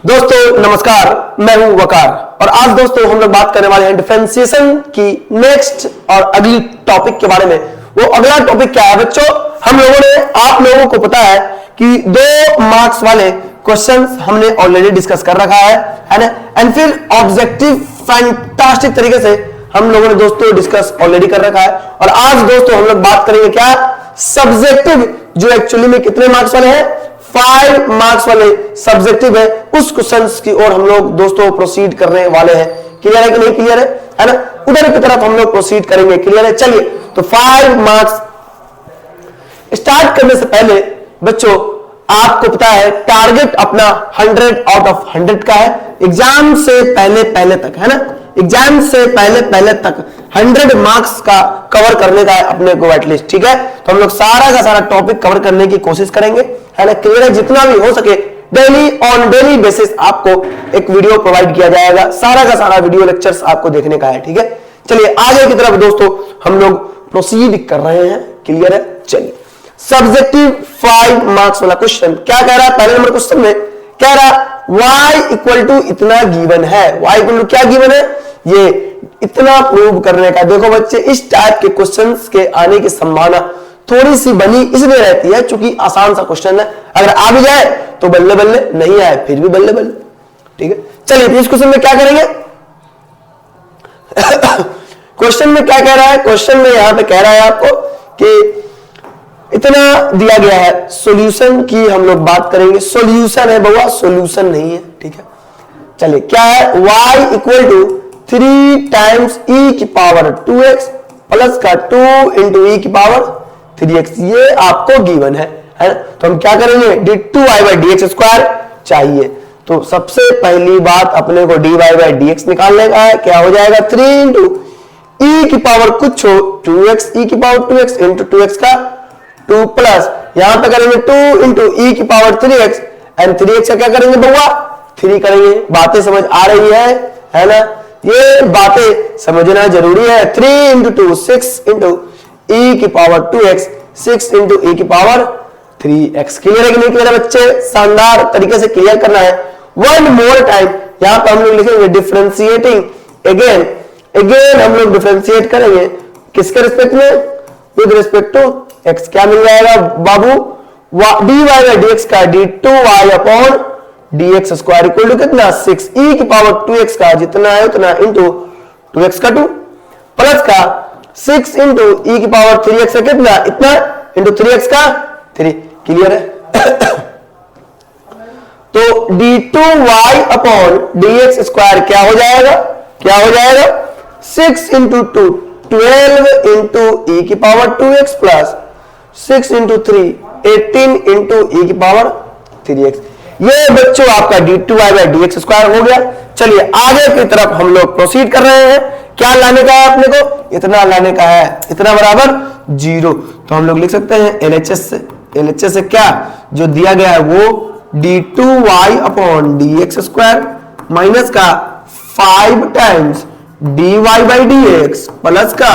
दोस्तों नमस्कार, मैं हूं वकार और आज दोस्तों हम लोग बात करने वाले हैं डिफरेंशिएशन की नेक्स्ट और अगली टॉपिक के बारे में। वो अगला टॉपिक क्या है बच्चों? हम लोगों ने, आप लोगों को पता है कि 2 मार्क्स वाले क्वेश्चंस हमने ऑलरेडी डिस्कस कर रखा है ना, एंड फिर ऑब्जेक्टिव फैंटास्टिक तरीके से हम लोगों ने दोस्तों डिस्कस ऑलरेडी कर रखा है। और आज दोस्तों हम लोग बात करेंगे क्या, सब्जेक्टिव, जो एक्चुअली में कितने मार्क्स वाले हैं, 5 मार्क्स वाले सब्जेक्टिव है, उस क्वेश्चंस की ओर हम लोग दोस्तों प्रोसीड करने वाले हैं। क्लियर है कि नहीं क्लियर है ना? उधर की तरफ हम लोग प्रोसीड करेंगे। क्लियर है? चलिए, तो 5 मार्क्स स्टार्ट करने से पहले बच्चों आपको पता है टारगेट अपना 100 आउट ऑफ 100 का है। एग्जाम से पहले तक, है ना, एग्जाम से पहले तक 100 मार्क्स का कवर करने का है अपने को एटलीस्ट। ठीक है, तो हम लोग सारा का सारा टॉपिक कवर करने की कोशिश करेंगे, है ना। क्लियर है? जितना भी हो सके डेली बेसिस आपको एक वीडियो प्रोवाइड किया जाएगा, सारा का सारा वीडियो लेक्चर्स आपको देखने का है। ठीक है, चलिए आगे की तरफ दोस्तों हम लोग प्रोसीड कर रहे हैं। क्लियर है? चलिए, सब्जेक्टिव 5 मार्क्स वाला क्वेश्चन क्या कह रहा है? पहले नंबर क्वेश्चन में कह रहा y इक्वल टू इतना गिवन है। y इक्वल टू क्या गिवन है? ये इतना प्रूव करने का। देखो बच्चे, इस टाइप के क्वेश्चंस के आने की संभावना थोड़ी सी बनी इसलिए रहती है क्योंकि आसान सा क्वेश्चन है। अगर आ भी जाए तो बल्ले बल्ले, नहीं आए फिर भी बल्ले बल्ले। ठीक है, चलिए इस क्वेश्चन में क्या करेंगे? क्वेश्चन में क्या कह रहा है? क्वेश्चन में यहां पे कह रहा है आपको कि इतना दिया गया है। सॉल्यूशन की हम लोग बात करेंगे। सॉल्यूशन है बउआ, सॉल्यूशन नहीं है। ठीक है, चलिए क्या है? y equal to 3 times e की पावर 2x प्लस का 2 इंटू e की पावर 3x, ये आपको गिवन है ना। तो हम क्या करेंगे? d2y बाई dx स्क्वायर चाहिए। तो सबसे पहली बात अपने को dy बाई dx निकालने का है। क्या हो जाएगा? 3 इंटू e की पावर कुछ हो 2x, e की पावर 2x इंटू 2x का 2 प्लस यहां पे करेंगे 2 इंटू e की पावर 3x एंड 3x का क्या करेंगे बउआ? 3 करेंगे। बातें समझ आ रही है ना? ये बातें समझना जरूरी है। 3 इंटू 2 6 इंटू e की पावर 2x 6 इंटू e की पावर 3x। क्लियर है कि नहीं क्लियर है बच्चे? शानदार तरीके से क्लियर करना है। वन मोर टाइम यहां पर हम लोग लिखेंगे डिफरेंशिएटिंग अगेन हम लोग डिफरेंशिएट करेंगे किसके रिस्पेक्ट में? With respect to x। क्या मिल जाएगा बाबू? dy बाई dx का d2y upon dx square equal to कितना? 6 e की पावर 2x का जितना है उतना इंटू 2x का 2 प्लस का 6 इंटू e की पावर 3x का कितना? इतना इंटू 3x का 3। क्लियर है? तो d2y अपॉन dx स्क्वायर क्या हो जाएगा? क्या हो जाएगा? 6 इंटू 2 12 इंटू e की power 2x plus 6 into 3 18 into e की पावर 3x। ये बच्चों आपका d2y बाई dx स्क्वायर हो गया। चलिए आगे की तरफ हम लोग प्रोसीड कर रहे हैं। क्या लाने का है अपने को? इतना लाने का है, इतना बराबर 0। तो हम लोग लिख सकते हैं LHS से क्या जो दिया गया है वो d2y upon dx square minus का 5 times dy by dx plus का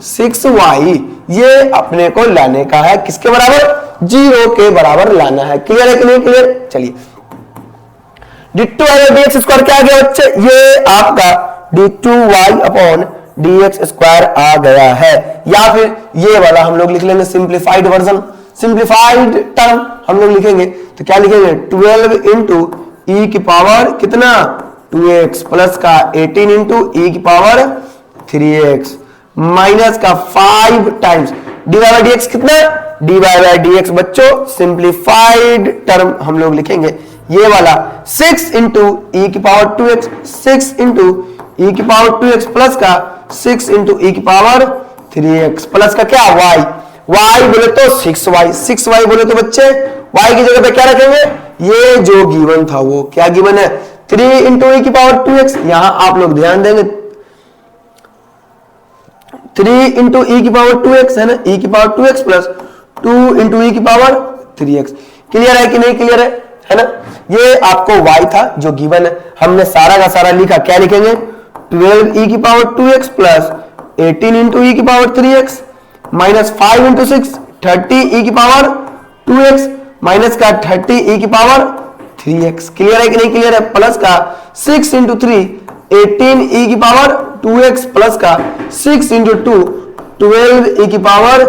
6y, ये अपने को लाने का है किसके बराबर? 0 के बराबर लाना है। क्लियर है कि नहीं क्लियर? चलिए, d2y बाई dx स्क्वायर क्या आ गया बच्चे? ये आपका d2y अपॉन dx स्क्वायर आ गया है। या फिर ये वाला हम लोग लिख लेंगे सिंप्लीफाइड वर्जन, सिंप्लीफाइड टर्म हम लोग लिखेंगे। तो क्या लिखेंगे? 12 इंटू e की पावर कितना? 2x प्लस का 18 इंटू e की पावर 3x माइनस का 5 टाइम्स dy बाई dx कितना? dy बाई dx बच्चों सिंप्लीफाइड टर्म हम लोग लिखेंगे ये वाला 6 इंटू e की पावर 2x 6 इंटू e की पावर 2x प्लस का 6 इंटू e की पावर 3x प्लस का क्या? y बोले तो 6y बोले तो बच्चे y की जगह पे क्या रखेंगे? ये जो गिवन था वो क्या गिवन है? 3 इंटू e की पावर 2x। यहां आप लोग ध्यान देंगे 3 इंटू e की पावर 2x है ना, e की power 2x plus 2 into e की पावर 3x। क्लियर है कि नहीं क्लियर है ना? ये आपको y था जो गिवन है, हमने सारा का सारा लिखा। क्या लिखेंगे? 12 e की power 2x plus 18 into e की power 3x minus 5 into 6 30 e की पावर 2x माइनस का 30 e की पावर 3x। क्लियर है कि नहीं क्लियर है? प्लस का 6 इंटू 3 18 e की पावर 2x प्लस का 6 इंटू 2 12 e की पावर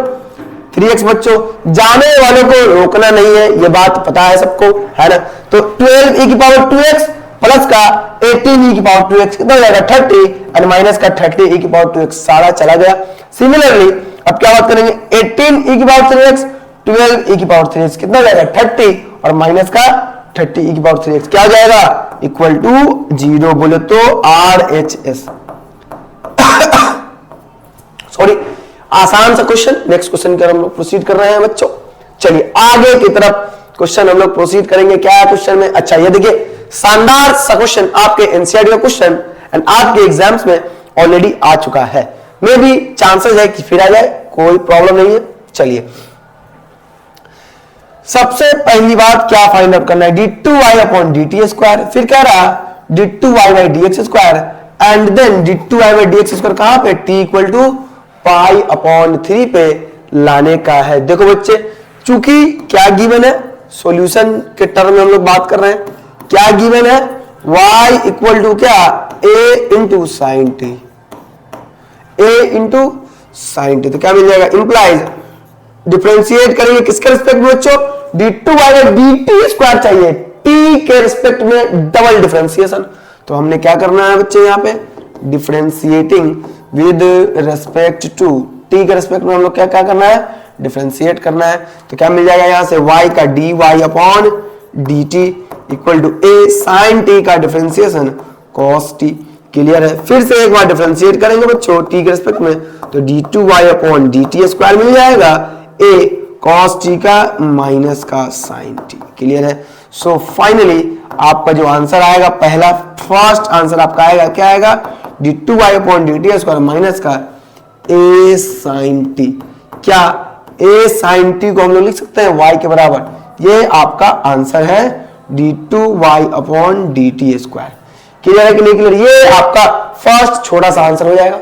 3x। बच्चों जाने वालों को रोकना नहीं है, ये बात पता है सबको, है ना? तो 12 e की पावर 2x प्लस का 18 e की पावर 2x कितना हो जाएगा 30 और माइनस का 30 e की पावर 2x, सारा चला गया। सिमिलरली अब क्या बात करेंगे 18 e की पावर 3x 12 e की पावर 3x कितना हो जाएगा 30 और माइनस का 30 e की पावर 3x क्या हो जाएगा इक्वल टू 0। बोले तो RHS। सॉरी, आसान सा क्वेश्चन। नेक्स्ट क्वेश्चन की हम लोग प्रोसीड कर रहे हैं बच्चों। चलिए आगे की तरफ क्वेश्चन हम लोग प्रोसीड करेंगे। क्या है क्वेश्चन में? अच्छा ये देखिए शानदार सा क्वेश्चन, आपके एनसीईआरटी का क्वेश्चन एंड आपके एग्जाम्स में ऑलरेडी आ चुका है। मे भी चांसेस है कि फिर आ जाए, कोई प्रॉब्लम नहीं है। चलिए सबसे पहली बात क्या फाइंड आउट करना है, d2y अपॉन dt स्क्वायर, फिर कह रहा d2y by dx square and then d2y by dx square कहां पे t equal to pi upon 3 पे लाने का है। देखो बच्चे चूंकि क्या गिवन है, सॉल्यूशन के टर्म में हम लोग बात कर रहे हैं, क्या गिवन है y इक्वल टू क्या a into sine T, a into sine T. तो क्या मिल जाएगा इंप्लाइज डिफरेंशिएट करेंगे किसके रिस्पेक्ट में बच्चों d2y बाई dt स्क्वायर चाहिए, t के रिस्पेक्ट में डबल डिफरेंशिएशन। तो हमने क्या करना है बच्चे यहाँ पे differentiating with respect to t के रिस्पेक्ट में हम लोग क्या क्या करना है डिफरेंशिएट करना है। तो क्या मिल जाएगा यहाँ से y का dy upon dt equal to a sine t का डिफरेंशिएशन cos t। क्लियर है? फिर से एक बार डिफरेंशिएट करेंगे बच्चों t के रिस्पेक्ट में, तो d2y अपॉन dt स्क्वायर मिल जाएगा a cos t का माइनस का sin t। क्लियर है? सो फाइनली आपका जो आंसर आएगा पहला फर्स्ट आंसर आपका आएगा क्या आएगा d2y upon dt square minus का a sin t। क्या a sin t को हम लोग लिख सकते हैं y के बराबर, ये आपका आंसर है d2y upon dt square. Clear है कि नहीं क्लियर? ये आपका फर्स्ट छोटा सा आंसर हो जाएगा।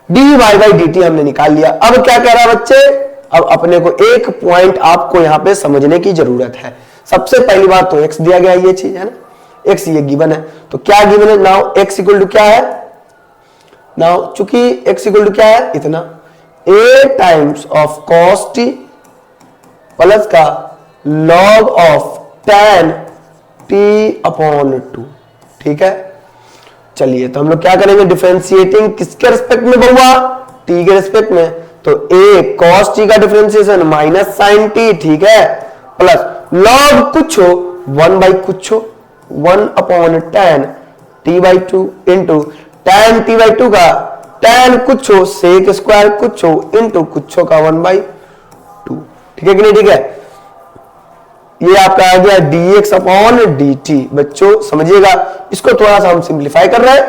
dy बाई dt हमने निकाल लिया। अब क्या कह रहा है बच्चे, अब अपने को एक पॉइंट आपको यहां पे समझने की जरूरत है। सबसे पहली बात तो x दिया गया ये चीज है ना, x ये गिवन है, तो क्या गिवन है नाउ x इक्वल टू क्या है, नाउ चूंकि x इक्वल टू क्या है इतना a times of cos t plus का log of tan t upon 2। ठीक है, चलिए तो हम लोग क्या करेंगे डिफरेंशिएटिंग किसके रिस्पेक्ट में बउआ t के रिस्पेक्ट में, तो a cos t का डिफरेंशिएशन माइनस sin t। ठीक है, प्लस log कुछ हो 1 बाई कुछ हो 1 upon tan t by 2 into tan t by 2 का tan कुछ हो sec स्क्वायर कुछ हो इंटू कुछ हो का 1 बाई 2। ठीक है कि नहीं? ठीक है, ये आपका आ गया dx अपॉन dt। बच्चों समझिएगा, इसको थोड़ा सा हम सिंप्लीफाई कर रहे हैं,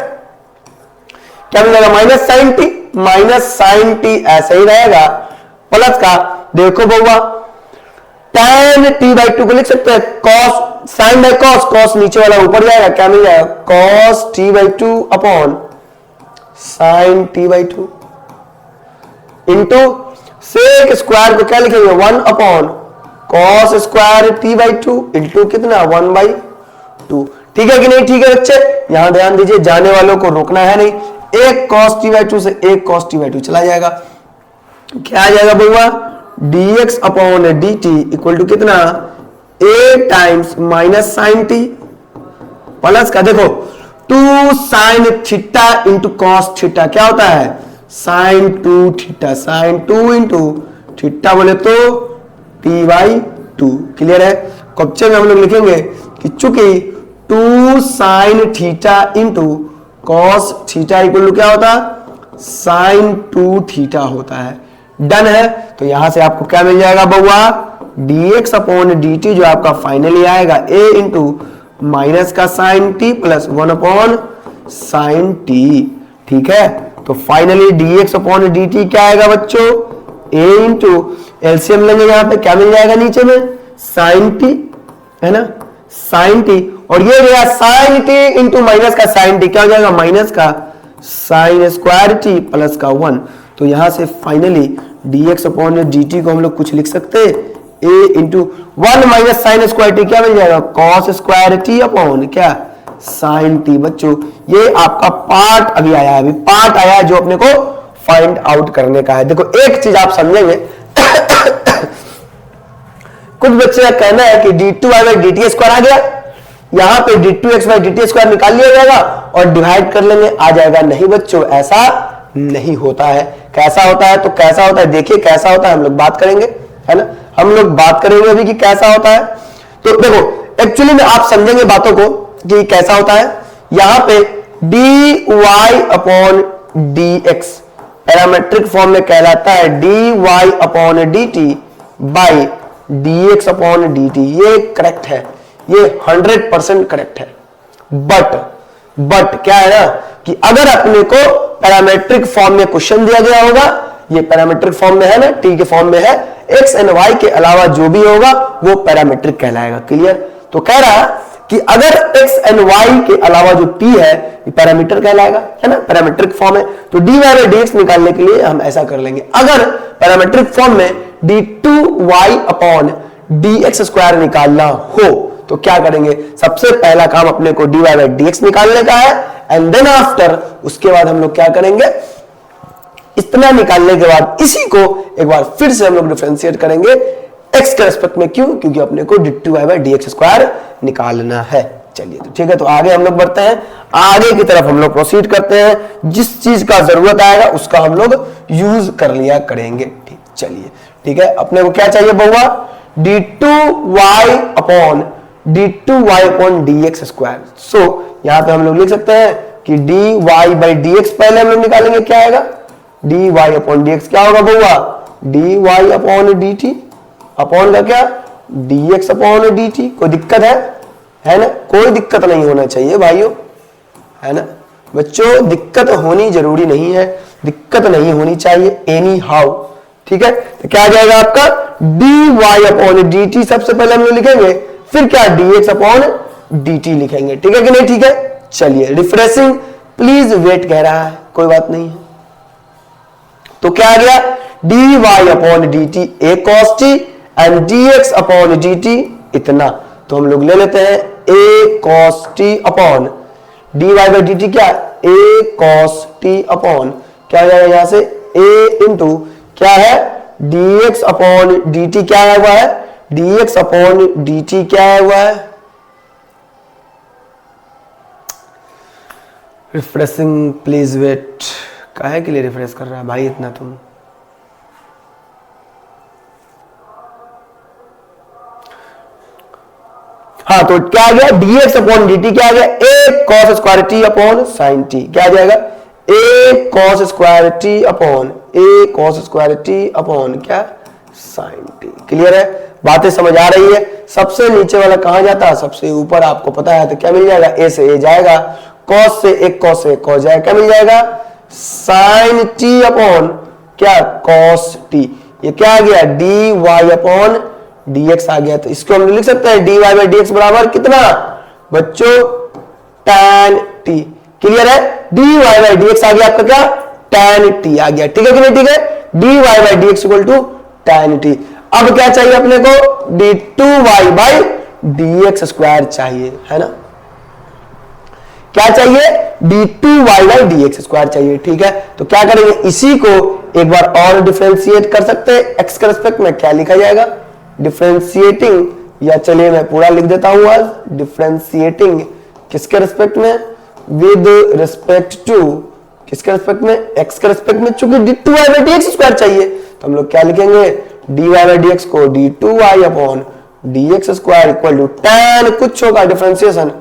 क्या मिलेगा माइनस साइन टी ऐसे ही रहेगा प्लस का देखो बउआ tan t बाई 2 को लिख सकते हैं cos sine by cos, cos नीचे वाला ऊपर जाएगा, क्या मिल जाएगा cos t by 2 upon sine t by 2 into sec square को क्या लिखेंगे 1 upon cos square t by 2 into कितना 1 बाई 2। ठीक है कि नहीं? ठीक है बच्चे, यहां ध्यान दीजिए, जाने वालों को रोकना है नहीं, एक cos t बाई 2 से एक cos t बाई 2 चला जाएगा। क्या आ जाएगा बउआ dx upon dt equal to कितना a times minus sine t plus का देखो 2 sine theta into cos theta क्या होता है sine 2 theta, sine 2 into theta बोले तो t बाई 2। क्लियर है? क्वेश्चन में हम लोग लिखेंगे कि चूंकि 2 sine theta into cos theta equal to क्या होता साइन 2 थीटा होता है। डन है? तो यहां से आपको क्या मिल जाएगा बउआ dx अपॉन dt जो आपका फाइनली आएगा a इंटू माइनस का sine t plus 1 upon sine t। ठीक है, तो फाइनली dx अपॉन dt क्या आएगा बच्चों a इंटू एलसीएम लेंगे यहाँ पे क्या मिल जाएगा नीचे में साइन t है ना, साइन t और ये गया साइन t इंटू माइनस का साइन t क्या हो जाएगा माइनस का साइन स्क्वायर t प्लस का 1। तो यहां से फाइनली dx अपॉन dt को हम लोग कुछ लिख सकते a into 1 minus sine square t, क्या मिल जाएगा कॉस स्क्वायर टी अपॉन क्या साइन टी। बच्चों ये आपका पार्ट अभी आया है, अभी पार्ट आया है जो अपने को फाइंड आउट करने का है। देखो एक चीज आप समझेंगे कुछ बच्चे का कहना है कि d2y बाई dt स्क्वायर आ गया, यहां पे d2x बाई dt स्क्वायर निकाल लिया जाएगा और डिवाइड कर लेंगे आ जाएगा। नहीं बच्चों ऐसा नहीं होता है। कैसा होता है तो कैसा होता है, देखिए कैसा होता है हम लोग बात करेंगे, है ना, हम लोग बात करेंगे अभी कि कैसा होता है। तो देखो एक्चुअली में आप समझेंगे बातों को कि कैसा होता है। यहां पे dy upon dx parametric form में कहलाता है dy upon dt by dx upon dt। ये करेक्ट है, ये 100% करेक्ट है। बट क्या है ना कि अगर अपने को पैरामेट्रिक फॉर्म में क्वेश्चन दिया गया होगा, ये पैरामेट्रिक फॉर्म में है ना, टी के फॉर्म में है, एक्स एंड वाई के अलावा जो भी होगा वो पैरामेट्रिक कहलाएगा। क्लियर? तो कह रहा कि अगर एक्स एंड वाई के अलावा जो टी है ये पैरामीटर कहलाएगा, है ना, पैरामेट्रिक फॉर्म है। तो dy बाई dx निकालने के लिए हम ऐसा कर लेंगे, अगर पैरामेट्रिक फॉर्म में d2y अपॉन dx स्क्वायर निकालना हो तो क्या करेंगे, सबसे पहला काम अपने को dy बाई dx निकालने का है एंड देन आफ्टर उसके बाद हम लोग क्या करेंगे, इतना निकालने के बाद इसी को एक बार फिर से हम लोग डिफरेंशिएट करेंगे x के रेस्पेक्ट में। क्यों? क्योंकि अपने को d2y बाई dx स्क्वायर निकालना है। चलिए तो ठीक है, तो आगे हम लोग बढ़ते हैं, आगे की तरफ हम लोग प्रोसीड करते हैं। जिस चीज का जरूरत आएगा उसका हम लोग यूज कर लिया करेंगे। ठीक, चलिए ठीक है, अपने को क्या चाहिए बउआ, d2y अपॉन dx स्क्वायर। सो यहां पे हम लोग लिख सकते हैं कि dy बाई dx पहले हम लोग निकालेंगे, क्या आएगा dy अपॉन dx, क्या होगा बउआ dy अपॉन dt अपॉन का क्या dx अपॉन dt। कोई दिक्कत है ना, कोई दिक्कत नहीं होना चाहिए भाइयों, है ना बच्चों, दिक्कत होनी जरूरी नहीं है, दिक्कत नहीं होनी चाहिए एनी हाउ। ठीक है, तो क्या आ जाएगा आपका dy अपॉन dt, सबसे पहले हम लोग लिखेंगे, फिर क्या dx अपॉन dt लिखेंगे। ठीक है कि नहीं? ठीक है, चलिए रिफ्रेशिंग प्लीज वेट कह रहा है, कोई बात नहीं है। तो क्या आ गया dy upon dt a cos t and dx upon dt इतना। तो हम लोग ले लेते हैं a cos t upon dy by dt, क्या a cos t अपॉन क्या हो जाएगा यहां से a इंटू क्या है dx अपॉन dt, क्या है हुआ है dx अपॉन dt, क्या है हुआ है रिफ्रेशिंग प्लीज वेट। काहे के लिए रिफ्रेश कर रहा है भाई इतना तुम? हाँ तो क्या आ गया dx अपॉन dt, क्या आ गया a cos square t upon sine t, क्या आ जाएगा a cos square t upon क्या साइन t। क्लियर है, बातें समझ आ रही है? सबसे नीचे वाला कहां जाता है, सबसे ऊपर आपको पता है, तो क्या मिल जाएगा a से a जाएगा, cos से एक cos से cos जाएगा, क्या मिल जाएगा साइन t अपॉन क्या cos t। ये क्या आ गया dy अपॉन dx आ गया। तो इसको हम लिख सकते हैं dy बाई dx बराबर कितना बच्चों tan t। क्लियर है, dy बाई dx आ गया आपका क्या tan t आ गया। ठीक है कि नहीं? ठीक है, dy by dx equal to tan t। अब क्या चाहिए अपने को d2y बाई dx स्क्वायर चाहिए, है ना, क्या चाहिए d2y बाई dx स्क्वायर चाहिए। ठीक है, तो क्या करेंगे, इसी को एक बार और डिफरेंशिएट कर सकते हैं। x के रिस्पेक्ट में क्या लिखा जाएगा डिफरेंशिएटिंग, या चलिए मैं पूरा लिख देता हूं आज, डिफरेंशिएटिंग किसके रिस्पेक्ट में, विद रिस्पेक्ट टू किसके रिस्पेक्ट में, x के रिस्पेक्ट में। चूंकि d2y बाई dx स्क्वायर चाहिए तो हम लोग क्या लिखेंगे dy बाई dx को d2y upon dx square equal to tan कुछ होगा डिफरेंशिएशन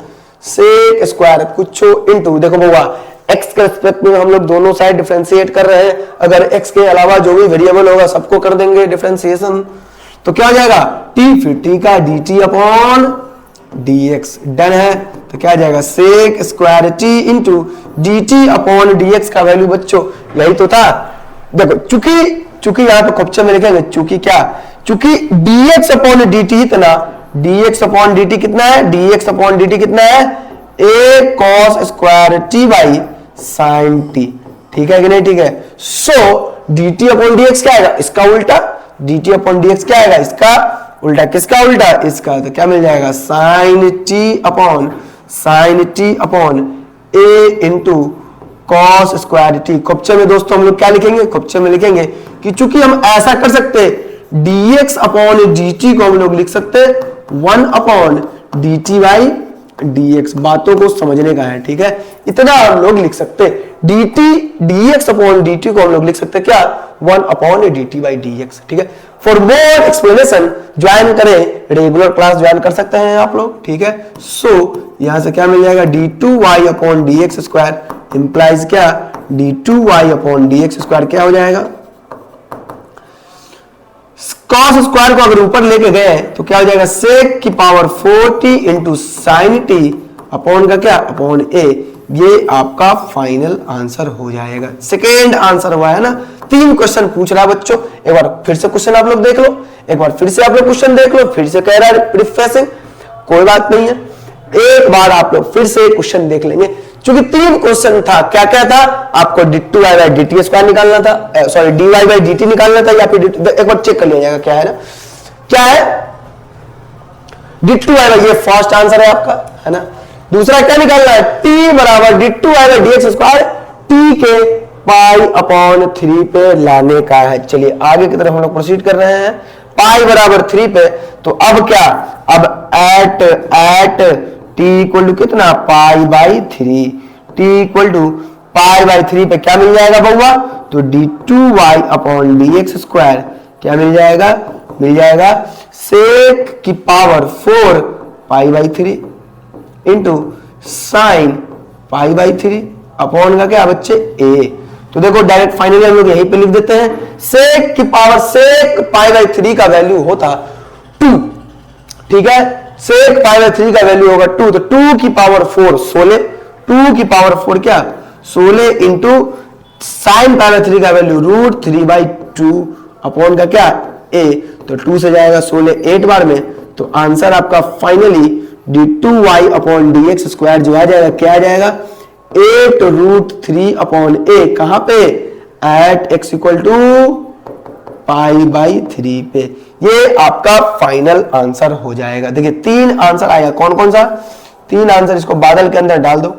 सेक स्क्वायर कुछ हो इंटू, देखो बउआ x के रिस्पेक्ट में हम लोग दोनों साइड डिफरेंशिएट कर रहे हैं, अगर x के अलावा जो भी वेरिएबल होगा सबको कर देंगे डिफरेंशिएशन, तो क्या हो जाएगा t, फिर t का dt अपॉन dx डन है। तो क्या आ जाएगा sec square t into dt upon dx का वैल्यू बच्चों यही तो था। देखो चूंकि यहां पे क्वेश्चन में लिखेंगे चूंकि dx अपॉन dt इतना, dx अपॉन dt कितना है, dx अपॉन dt कितना है a cos square t by sine t। ठीक है कि नहीं? ठीक है, सो dt अपॉन dx क्या आएगा, इसका उल्टा dt अपॉन dx क्या आएगा, इसका उल्टा किसका उल्टा, इसका। तो क्या मिल जाएगा, sine t upon a into cos square t. Question में दोस्तों हम लोग क्या लिखेंगे, क्वेश्चन में लिखेंगे कि चूंकि हम ऐसा कर सकते हैं dx अपॉन dt को हम लोग लिख सकते हैं 1 अपॉन dt बाई dx। बातों को समझने का है, ठीक है, इतना हम लोग लिख सकते हैं। dx अपॉन dt को हम लोग लिख सकते हैं क्या, 1 अपॉन dt बाई dx, ठीक है। फॉर मोर एक्सप्लेनेशन ज्वाइन करें, रेगुलर क्लास ज्वाइन कर सकते हैं आप लोग, ठीक है। सो यहां से क्या मिल जाएगा, d2y upon dx square implies क्या, d2y अपॉन dx स्क्वायर क्या हो जाएगा, cos स्क्वायर को अगर ऊपर लेके गए तो क्या हो जाएगा, sec की power 4t into sine t upon का क्या, अपॉन a। ये आपका फाइनल आंसर हो जाएगा। सेकेंड आंसर हुआ है ना। 3 क्वेश्चन पूछ रहा है बच्चों, एक बार फिर से क्वेश्चन आप लोग देख लो, एक बार फिर से आप लोग क्वेश्चन देख लो, फिर से कह रहा है रिफ्रेशिंग, कोई बात नहीं है, एक बार आप लोग फिर से क्वेश्चन देख लेंगे। क्योंकि 3 क्वेश्चन था, क्या क्या था, आपको d2y बाई dt स्क्वायर निकालना था, सॉरी dy बाई dt निकालना था, या फिर एक बार चेक कर लिया जाएगा क्या है ना, क्या है d2y बाई, ये फर्स्ट आंसर है आपका, है ना। दूसरा क्या निकालना है, t बराबर d2y by dx square t के पाई अपॉन 3 पे लाने का है। चलिए आगे की तरफ हम लोग प्रोसीड कर रहे हैं, पाई बराबर 3 पे, तो अब क्या, अब एट t इक्वल टू कितना, pi by 3, t equal to pi by 3 पे क्या मिल जाएगा बउआ, तो d2y अपॉन dx स्क्वायर क्या मिल जाएगा, मिल जाएगा सेक की power 4 pi by 3 into sine pi by 3 upon का क्या बच्चे a। तो देखो डायरेक्ट फाइनली हम लोग यहीं पे लिख देते हैं, सेक की पावर सेक पाई बाई 3 का वैल्यू होता 2, ठीक है, सेक पाई बाई 3 का वैल्यू होगा 2, तो 2 की पावर 4 16, 2 की पावर 4 क्या 16 इंटू साइन पाई बाई 3 का वैल्यू √3/2 अपॉन का क्या a। तो 2 से जाएगा 16 8 बार में, तो आंसर आपका finally d2y upon dx square जो आ जाएगा, क्या आ जाएगा 8√3 अपॉन a, कहां पे, at x equal to pi by 3 पे। ये आपका फाइनल आंसर हो जाएगा। देखिए 3 आंसर आएगा, कौन कौन सा 3 आंसर, इसको बादल के अंदर डाल दो,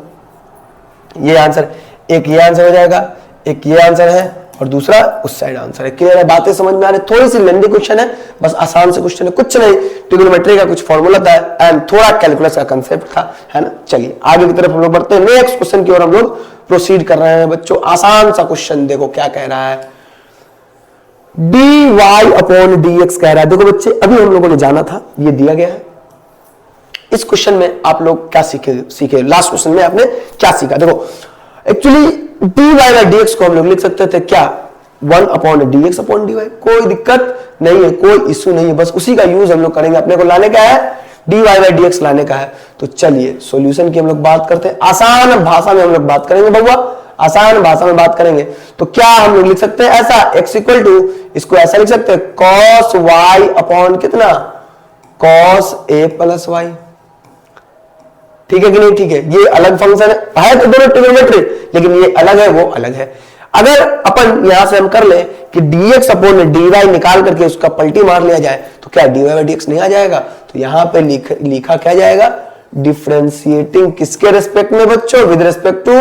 ये आंसर, एक ये आंसर हो जाएगा, एक ये आंसर है, और दूसरा उस साइड आंसर है। क्लियर है, बातें समझ में आ रही, थोड़ी सी लेंदी क्वेश्चन है, बस आसान से क्वेश्चन है, कुछ नहीं, ट्रिग्नोमेट्री का कुछ फॉर्मूला था एंड थोड़ा कैलकुलस का कंसेप्ट था, है ना। चलिए आगे की तरफ हम लोग बढ़ते हैं, नेक्स्ट क्वेश्चन की ओर हम लोग प्रोसीड कर रहे हैं बच्चों। आसान सा क्वेश्चन देखो क्या कह रहा है, dy अपॉन dx कह रहा है। देखो बच्चे अभी हम लोगों ने जाना था, ये दिया गया है, इस क्वेश्चन में आप लोग क्या सीखे लास्ट क्वेश्चन में आपने क्या सीखा। देखो एक्चुअली dy बाई dx को हम लोग लिख सकते थे क्या 1 अपॉन dx अपॉन dy, कोई दिक्कत नहीं है, कोई इश्यू नहीं है, बस उसी का यूज हम लोग करेंगे। अपने को लाने का है dy बाई dx लाने का है। तो चलिए सॉल्यूशन की हम लोग बात करते हैं, आसान भाषा में हम लोग बात करेंगे बउआ, आसान भाषा में बात करेंगे। तो क्या हम लोग लिख सकते हैं ऐसा, x इक्वल टू, इसको ऐसा लिख सकते हैं cos y अपॉन कितना, cos a प्लस y, ठीक है कि नहीं, ठीक है। ये अलग फंक्शन है तो दोनों ट्रिग्नोमेट्री, लेकिन ये अलग है वो अलग है। अगर अपन यहां से हम कर ले कि dx अपॉन dy निकाल करके उसका पलटी मार लिया जाए, तो क्या dy बाई dx नहीं आ जाएगा, तो यहां पे लिखा क्या जाएगा, डिफरेंशिएटिंग किसके रेस्पेक्ट में बच्चों, with respect to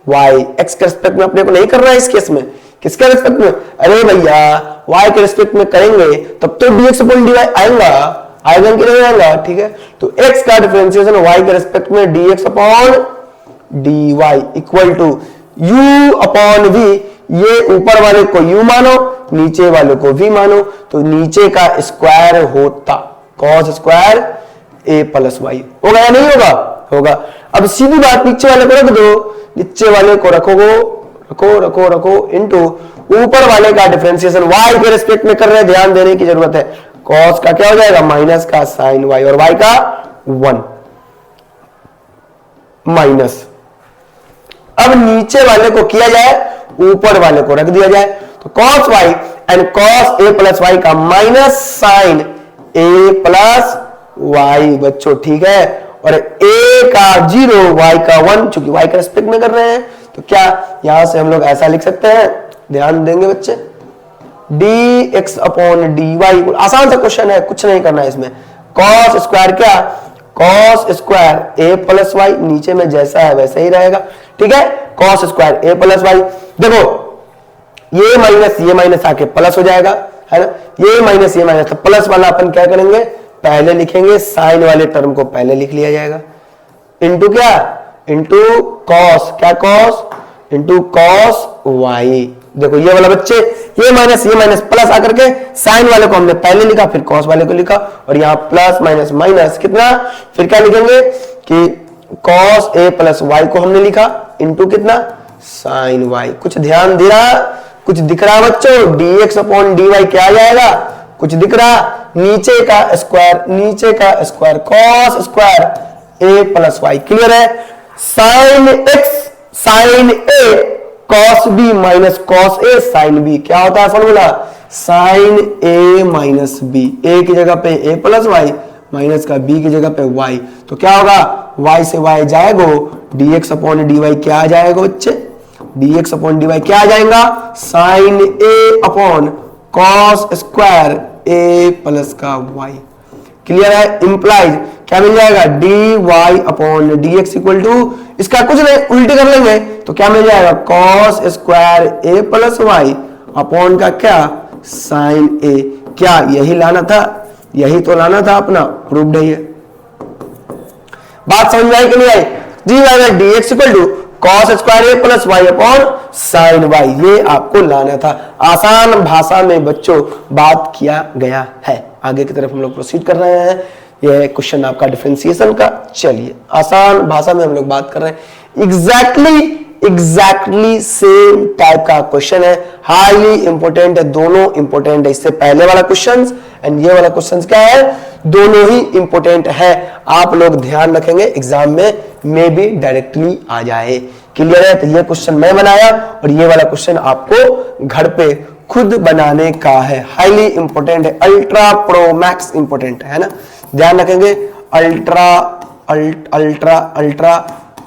y, x के रेस्पेक्ट में अपने को नहीं करना है इस केस में, किसके रेस्पेक्ट में, अरे भैया y के रेस्पेक्ट में करेंगे तब तो dx अपॉन dy आएगा कि नहीं आएगा, ठीक है। तो x का डिफरेंशिएशन y के रेस्पेक्ट में dx upon dy equal to u upon v, ये ऊपर वाले को u मानो, नीचे वाले को v मानो, तो नीचे का स्क्वायर होता cos square a plus y, होगा या नहीं होगा, होगा। अब सीधी बात नीचे वाले को रख दो, नीचे वाले को रखो इनटू ऊपर वाले का डिफरेंशिएशन y के रेस्पेक्ट में कर रहे हैं, ध्यान देने की जरूरत है। cos का क्या हो जाएगा माइनस का sin y, और y का 1 माइनस। अब नीचे वाले को किया जाए, ऊपर वाले को रख दिया जाए, तो cos y and cos a plus y का minus sin a plus y बच्चों, ठीक है। और a का 0 y का 1, चूंकि y के रेस्पेक्ट में कर रहे हैं, तो क्या यहां से हम लोग ऐसा लिख सकते हैं, ध्यान देंगे बच्चे, d x upon d y. आसान सा क्वेश्चन है, कुछ नहीं करना है इसमें। कॉस स्क्वायर क्या, cos square a plus y, नीचे में जैसा है वैसे ही रहेगा, ठीक है। Cos square a plus y, देखो ये माइनस आके प्लस हो जाएगा, है ना। ये माइनस तो प्लस वाला अपन क्या करेंगे, पहले लिखेंगे, साइन वाले टर्म को पहले लिख लिया जाएगा, इंटू क्या, इंटू कॉस, क्या कॉस, इंटू कॉस वाई। देखो ये वाला बच्चे, ये माइनस प्लस आकर के साइन वाले को हमने पहले लिखा, फिर कॉस वाले को लिखा, और यहां प्लस माइनस माइनस कितना, फिर क्या लिखेंगे कि कॉस ए प्लस वाई को हमने लिखा, इंटू कितना, साइन वाई। कुछ ध्यान दे रहा, कुछ दिख रहा बच्चों, dx अपॉन dy क्या आ जाएगा, कुछ दिख रहा, नीचे का square cos square a plus Y. Clear है। Sine x sign A cos B minus cos A sine B, क्या होता है फॉर्मूला, साइन ए माइनस बी, ए की जगह पे ए प्लस वाई, माइनस का बी की जगह पे वाई, तो क्या होगा, वाई से वाई जाएगा, dx अपॉन dy क्या आ जाएगा बच्चे, dx अपॉन dy क्या आ जाएगा, sine a upon cos square a plus का y। क्लियर है। इंप्लाइज क्या मिल जाएगा, dy upon dx equal to, इसका कुछ नहीं उल्टे कर लेंगे तो क्या मिल जाएगा, cos square a plus y upon का क्या, साइन ए। क्या यही लाना था, यही तो लाना था अपना, प्रूव्ड है ये। बात समझ में आई कि नहीं आई, dy by dx equal to cos square a plus y upon sine y, ये आपको लाना था। आसान भाषा में बच्चों बात किया गया है। आगे की तरफ हम लोग प्रोसीड कर रहे हैं। यह क्वेश्चन आपका डिफरेंशिएशन का, चलिए आसान भाषा में हम लोग बात कर रहे हैं। एग्जैक्टली सेम टाइप का क्वेश्चन है, हाईली इंपॉर्टेंट है, दोनों इंपॉर्टेंट है। इससे पहले वाला क्वेश्चन एंड ये वाला क्वेश्चन क्या है, दोनों ही इंपॉर्टेंट है। आप लोग ध्यान रखेंगे, एग्जाम में भी डायरेक्टली आ जाए। क्लियर है। तो ये क्वेश्चन मैं बनाया और ये वाला क्वेश्चन आपको घर पे खुद बनाने का है। हाईली इंपॉर्टेंट है, अल्ट्रा प्रो मैक्स इंपॉर्टेंट है ना, ध्यान रखेंगे। अल्ट्रा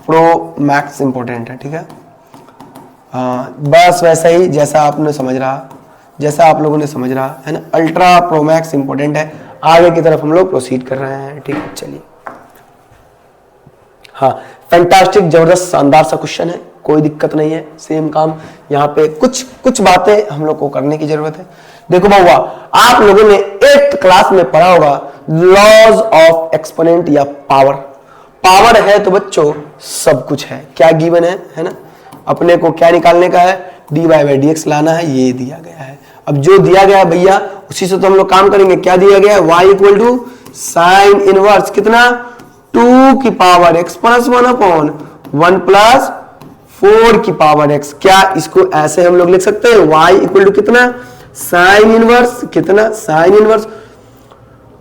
प्रो मैक्स इंपॉर्टेंट है, ठीक है। बस वैसा ही जैसा आपने समझ रहा, जैसा आप लोगों ने समझ रहा है ना, अल्ट्रा प्रो मैक्स इंपॉर्टेंट है। आगे की तरफ हम लोग प्रोसीड कर रहे हैं, ठीक है। चलिए, हाँ, फैंटास्टिक, जबरदस्त, शानदार सा क्वेश्चन है, कोई दिक्कत नहीं है। सेम काम यहाँ पे कुछ बातें हम लोग को करने की जरूरत है। देखो बाबा, आप लोगों ने 8th क्लास में पढ़ा होगा लॉज ऑफ एक्सपोनेंट या पावर। पावर है तो बच्चों सब कुछ है, क्या गिवन है ना। अपने को क्या निकालने का है, dy बाई dx लाना है, ये दिया गया है। अब जो दिया गया है भैया उसी से तो हम लोग काम करेंगे। क्या दिया गया है, y equal to sine inverse कितना, 2 की power x plus 1 upon 1 plus 4 की पावर x। क्या इसको ऐसे हम लोग लिख सकते हैं, y इक्वल टू कितना, साइन इनवर्स कितना, साइन इनवर्स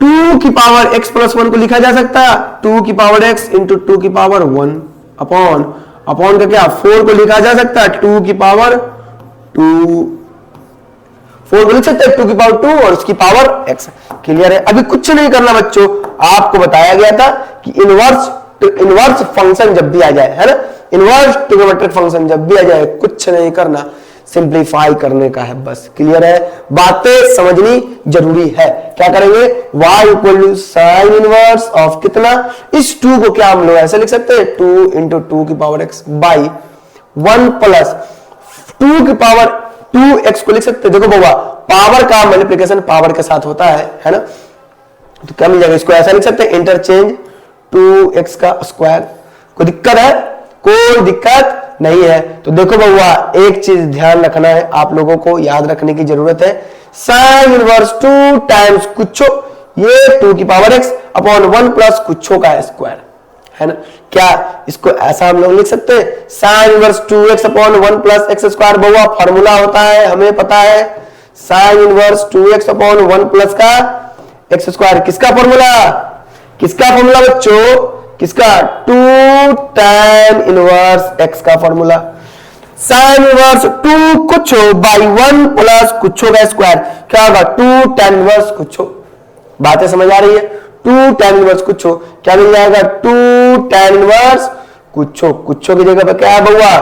2 की पावर x प्लस 1 को लिखा जा सकता है 2 की पावर x इंटू 2 की पावर 1 अपॉन का क्या, 4 को लिखा जा सकता है 2 की पावर 2, 4 को लिख सकते हैं 2 की पावर 2 और उसकी पावर x। क्लियर है। अभी कुछ नहीं करना बच्चों, आपको बताया गया था कि इनवर्स फंक्शन जब भी आ जाए, है ना, इनवर्स ट्रिग्नोमेट्रिक फंक्शन जब भी आ जाए, कुछ नहीं करना, सिंप्लीफाई करने का है बस। क्लियर है। बातें समझनी जरूरी है। क्या करेंगे, y equal to sine inverse of कितना, इस 2 को क्या हम लोग ऐसे लिख सकते हैं, 2 इंटू 2 की पावर x बाई 1 प्लस 2 की पावर 2x को लिख सकते हैं। देखो बाबा, पावर का मल्टीप्लिकेशन पावर के साथ होता है ना, तो क्या मिल जाएगा, इसको ऐसा लिख सकते हैं, इंटरचेंज 2x का स्क्वायर। कोई दिक्कत है, कोई दिक्कत नहीं है। तो देखो बउआ, एक चीज ध्यान रखना है, आप लोगों को याद रखने की जरूरत है, साइन इनवर्स 2 टाइम्स कुछ, ये 2 की पावर x अपॉन 1 प्लस कुछ का स्क्वायर, है ना। क्या इसको ऐसा हम लोग लिख सकते हैं, sine inverse 2x upon 1 plus x square. बउआ फॉर्मूला होता है, हमें पता है, sine inverse 2x upon 1 plus का एक्स स्क्वायर। किसका फॉर्मूला बच्चों, किसका, 2 tan इनवर्स x का फॉर्मूला। साइन इनवर्स 2 कुछ बाई 1 प्लस कुछ का स्क्वायर, क्या होगा, 2 tan इनवर्स कुछ। बातें समझ आ रही है, 2 tan इनवर्स कुछ, क्या मिल जाएगा, 2 tan इनवर्स कुछ की जगह पे क्या है बउआ,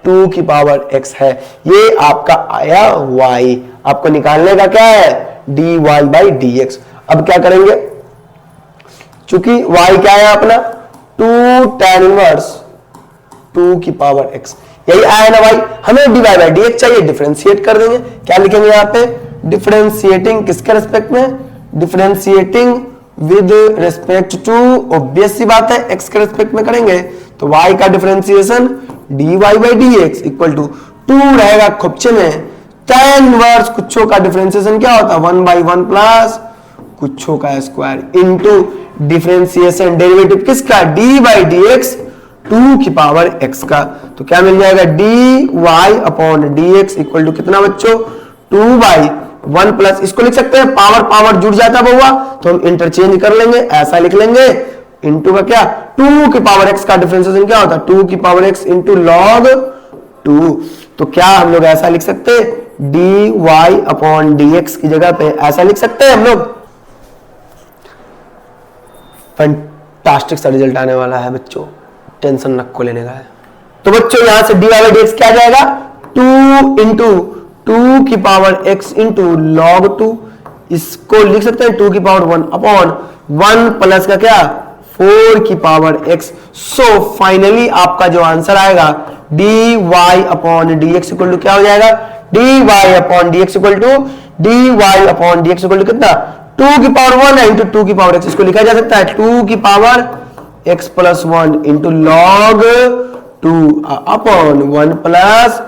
2 की पावर x है। ये आपका आया y, आपको निकालने का क्या है, dy बाई dx। अब क्या करेंगे, चूंकि y क्या है अपना 2 tan इनवर्स 2 की पावर x, यही आया ना भाई, हमें dy बाई dx चाहिए, डिफरेंशिएट कर देंगे। क्या लिखेंगे यहाँ पे, डिफरेंशिएटिंग किसके रेस्पेक्ट में, differentiating with respect to, obvious सी बात है x के रेस्पेक्ट में करेंगे तो y का differentiation dy by dx equal to 2 रहेगा खुपचे में tan इनवर्स कुछो का डिफरेंशिएशन क्या होता है 1 बाई 1 प्लस कुछो का स्क्वायर इनटू डिफरेंशिएशन डेरिवेटिव किसका d बाई dx 2 की पावर x का, तो क्या मिल जाएगा dy upon dx equal to कितना बच्चों 2 बाई 1 प्लस, इसको लिख सकते हैं पावर पावर जुड़ जाता बहुआ तो हम इंटरचेंज कर लेंगे, ऐसा लिख लेंगे इनटू का क्या 2 की पावर x का डिफरेंशिएशन क्या होता है 2 की पावर x इनटू लॉग 2, तो क्या हम लोग ऐसा लिख सकते हैं dy अपॉन dx की जगह पे ऐसा लिख सकते हैं हम लोग। फैंटास्टिक सा रिजल्ट आने वाला है बच्चों, टेंशन रखो लेने का है। तो बच्चों यहां से dy बाई dx क्या जाएगा 2 इंटू 2 की पावर x इंटू लॉग 2, इसको लिख सकते हैं 2 की पावर 1 अपॉन 1 प्लस का क्या 4 की पावर x। सो फाइनली आपका जो आंसर आएगा dy upon dx equal to क्या हो जाएगा, dy upon dx equal to dy upon dx equal to कितना 2 की पावर 1 है इंटू 2 की पावर x, इसको लिखा जा सकता है 2 की power x plus 1 into log 2 upon 1 plus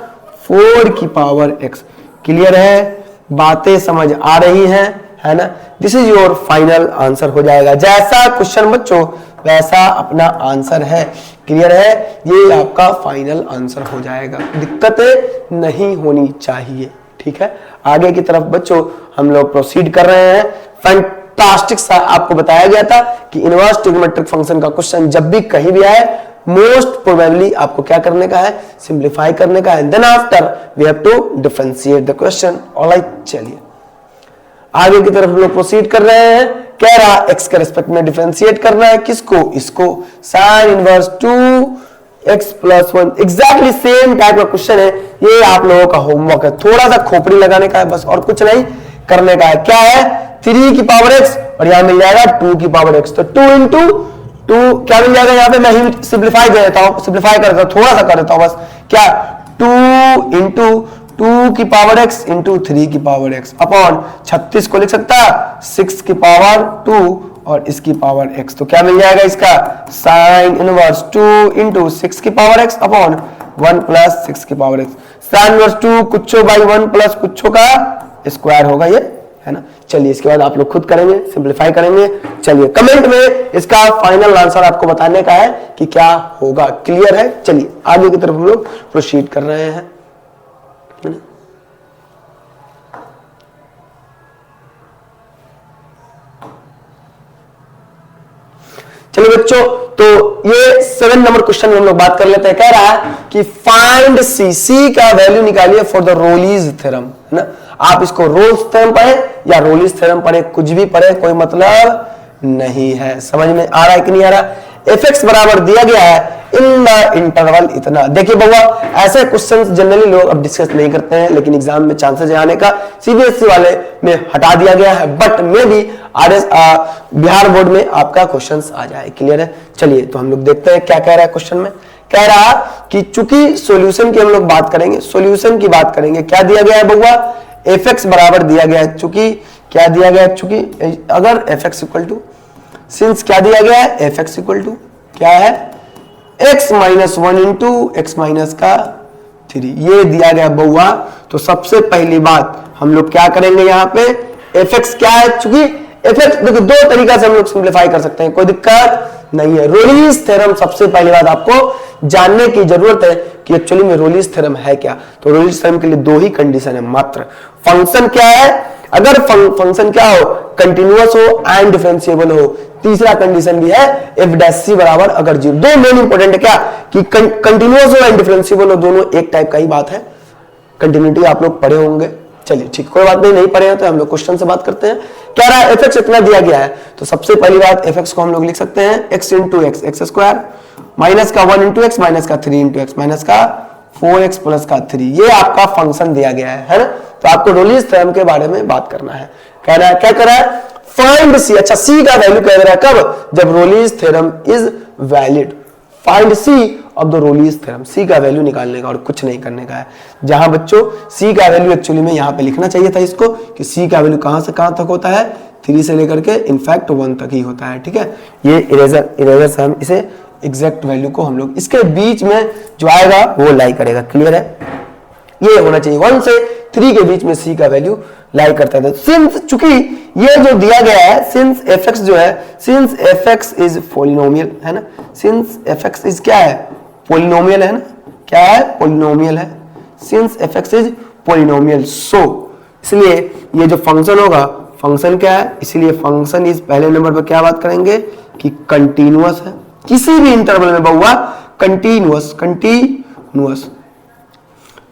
4 की पावर x। क्लियर है, बातें समझ आ रही हैं, है ना। This is your final answer हो जाएगा, जैसा क्वेश्चन बच्चों वैसा अपना आंसर है। क्लियर है, ये आपका फाइनल आंसर हो जाएगा, दिक्कतें नहीं होनी चाहिए। ठीक है, आगे की तरफ बच्चों हम लोग प्रोसीड कर रहे हैं। फैंटास्टिक सा आपको बताया गया था कि इनवर्स ट्रिग्नोमेट्रिक फंक्शन का क्वेश्चन जब भी कहीं भी आए मोस्ट प्रोबेबली आपको क्या करने का है, सिंप्लीफाई करने का है, then after we have to differentiate the question. Alright, चलिए आगे की तरफ हम लोग प्रोसीड कर रहे हैं। कह रहा x के रिस्पेक्ट में डिफरेंशिएट करना है किसको, इसको sin inverse 2x plus 1, exactly same type का क्वेश्चन है। ये आप लोगों का होमवर्क है, थोड़ा सा खोपड़ी लगाने का है बस, और कुछ नहीं करने का है। क्या है 3 की पावर x और यहां मिल जाएगा 2 की पावर x, तो 2 इंटू 2 क्या मिल जाएगा, यहां पे मैं ही सिंप्लीफाई दे देता हूं, सिंप्लीफाई कर देता हूं, थोड़ा सा कर देता हूं बस। क्या 2 इंटू 2 की पावर x इंटू 3 की पावर x अपॉन 36 को लिख सकता 6 की पावर 2 और इसकी पावर x, तो क्या मिल जाएगा इसका साइन इनवर्स 2 इंटू 6 की पावर x अपॉन 1 प्लस 6 की पावर x। साइन इनवर्स 2 कुछो बाई 1 प्लस कुछो का स्क्वायर होगा ये, है ना। चलिए इसके बाद आप लोग खुद करेंगे, सिंप्लीफाई करेंगे। चलिए कमेंट में इसका फाइनल आंसर आपको बताने का है कि क्या होगा। क्लियर है, चलिए आगे की तरफ हम लोग प्रोसीड कर रहे हैं। चलिए बच्चों, तो ये 7 नंबर क्वेश्चन में हम लोग बात कर लेते हैं। कह रहा है कि फाइंड सी का वैल्यू निकालिए फॉर द रोलीज थ्योरम, है ना। आप इसको रोल्स थ्योरम पढ़े या रोलीज थ्योरम पढ़े, कुछ भी पढ़े कोई मतलब नहीं है। समझ में आ रहा है कि नहीं आ रहा। fx बराबर दिया गया है इन द इंटरवल इतना। देखिए बउआ, ऐसे क्वेश्चंस जनरली लोग अब डिस्कस नहीं करते हैं, लेकिन एग्जाम में चांसेस आने का सीबीएसई वाले में हटा दिया गया है, बट मे भी बिहार बोर्ड में आपका क्वेश्चंस आ जाए। क्लियर है, चलिए तो हम लोग देखते हैं क्या कह रहा है क्वेश्चन में। कह रहा कि चूंकि सॉल्यूशन की हम लोग बात करेंगे, सॉल्यूशन की बात करेंगे, क्या दिया गया है बउआ, fx बराबर दिया गया है, चूंकि क्या दिया गया है, चूंकि अगर fx इक्वल टू, सिंस क्या दिया गया है, fx इक्वल टू क्या है x minus 1 into x minus का 3, ये दिया गया बउआ। तो सबसे पहली बात हम लोग क्या करेंगे, यहाँ पे fx क्या है, चूंकि fx देखो दो तरीका से हम लोग सिंप्लीफाई कर सकते हैं, कोई दिक्कत नहीं है। रोलीज थ्योरम सबसे पहली बात आपको जानने की जरूरत है कि एक्चुअली में रोलीज थ्योरम है क्या। तो रोलीज थ्योरम के लिए दो ही कंडीशन है मात्र। फंक्शन क्या है, अगर फंक्शन क्या हो, कंटिन्यूअस हो एंड डिफरेंशिएबल हो। तीसरा कंडीशन भी है एफ डैश सी बराबर अगर 0। दो मेन इंपॉर्टेंट है क्या कि कंटिन्यूअस हो एंड डिफरेंशिएबल हो, दोनों एक टाइप का ही बात है। कंटिन्यूटी आप लोग पढ़े होंगे, चलिए ठीक, कोई बात नहीं पढ़े हैं तो हम लोग क्वेश्चन से बात करते हैं। कह रहा है एफ एक्स इतना दिया गया है, तो सबसे पहली बात एफ एक्स को हम लोग लिख सकते हैं x into x x square minus का 1 इंटू एक्स माइनस का 3 इंटू एक्स माइनस का 4x प्लस का 3, ये आपका फंक्शन दिया गया है ना। तो आपको रोलिंस थ्योरम के बारे में बात करना है। कह रहा है क्या कर रहा है, फाइंड सी, अच्छा सी का वैल्यू कह रहा है कब, जब Rolle's theorem is valid. Find c of the Rolle's theorem, c का वैल्यू निकालने का और कुछ नहीं करने का है। जहां बच्चों सी का वैल्यू एक्चुअली में यहां पे लिखना चाहिए था इसको कि सी का वैल्यू कहां से कहां तक होता है, 3 से लेकर के इनफैक्ट 1 तक ही होता है, ठीक है। ये इरेजर से हम इसे एग्जैक्ट वैल्यू को हम लोग इसके बीच में जो आएगा वो लाई करेगा, क्लियर है। ये होना चाहिए 1 से 3 के बीच में सी का वैल्यू लाई करता है। सिंस चूंकि ये जो दिया गया है, सिंस fx जो है, सिंस fx इज पॉलिनोमियल है ना, सिंस fx इज क्या है, पॉलिनोमियल है ना, क्या है, पॉलिनोमियल है। सिंस fx इज पॉलिनोमियल, सो इसलिए ये जो फंक्शन होगा, फंक्शन क्या है, इसलिए फंक्शन इज पहले नंबर पर क्या बात करेंगे कि कंटिन्यूअस है, किसी भी इंटरवल में बहुआ कंटिन्यूअस,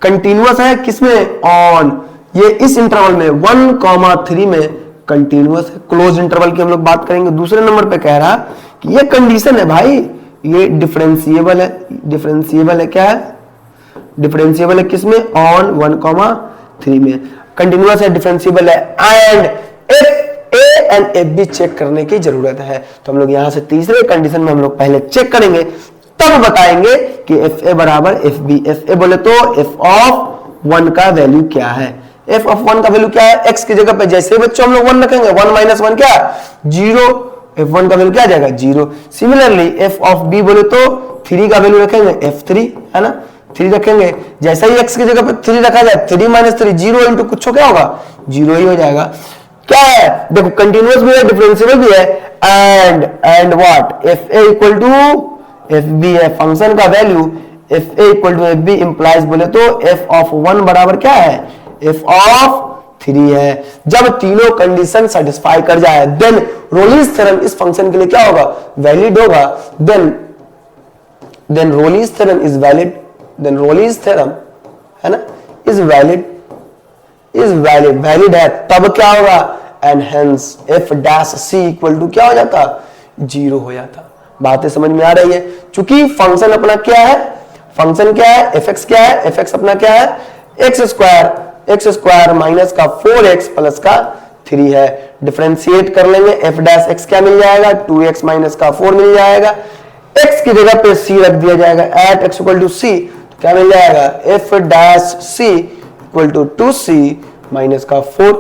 कंटिन्यूअस है किसमें, ऑन, ये इस इंटरवल में 1,3 में कंटिन्यूअस है। क्लोज इंटरवल की हम लोग बात करेंगे। दूसरे नंबर पे कह रहा कि ये कंडीशन है भाई, ये डिफरेंशिएबल है, डिफरेंशिएबल है, क्या है, डिफरेंशिएबल है किसमें, ऑन 1,3 में कंटिन्यूअस है, डिफरेंशिएबल है, and f a and f b check करने की जरूरत है। तो हम लोग यहां से तीसरे कंडीशन में हम लोग पहले चेक करेंगे, तब बताएंगे कि एफ ए बराबर एफ बी। एफ ए बोले तो एफ ऑफ 1 का वैल्यू क्या है, एफ ऑफ 1 का वैल्यू क्या है, एक्स की जगह पे जैसे बच्चों हम लोग 1 रखेंगे, 1 माइनस 1 क्या, 0, f1 का वैल्यू क्या आ जाएगा, 0। सिमिलरली एफ ऑफ बी बोले तो 3 का वैल्यू रखेंगे, f3 है ना, 3 रखेंगे, जैसा ही x की जगह पे 3 रखा जाए, 3 माइनस 3, 0 इंटू कुछ क्या होगा, 0 ही हो जाएगा। क्या है, देखो कंटिन्यूअस भी है, डिफरेंशिएबल भी है, and what, f a equal to f b है, फंक्शन का value f a equal to f b implies बोले तो एफ ऑफ 1 बराबर क्या है, एफ ऑफ 3 है। जब तीनों कंडीशन सेटिस्फाई कर जाए, देन रोलिंस थ्योरम इस फंक्शन के लिए क्या होगा, वैलिड होगा। Then Rolle's theorem is valid, then Rolle's theorem है ना इज वैलिड है, तब क्या होगा, and hence f dash c equal to क्या हो जाता, 0 हो जाता। बातें समझ में आ रही है। चूंकि फंक्शन अपना क्या है, फंक्शन क्या है, एफ एक्स क्या है, एफ एक्स अपना क्या है, एक्स स्क्वायर माइनस का 4x प्लस का 3 है। डिफरेंशिएट कर लेंगे, एफ डैश एक्स क्या मिल जाएगा, 2x माइनस का 4 मिल जाएगा, x की जगह पे c रख दिया जाएगा, at x equal to c, तो क्या मिल जाएगा, f dash c equal to 2c minus का 4।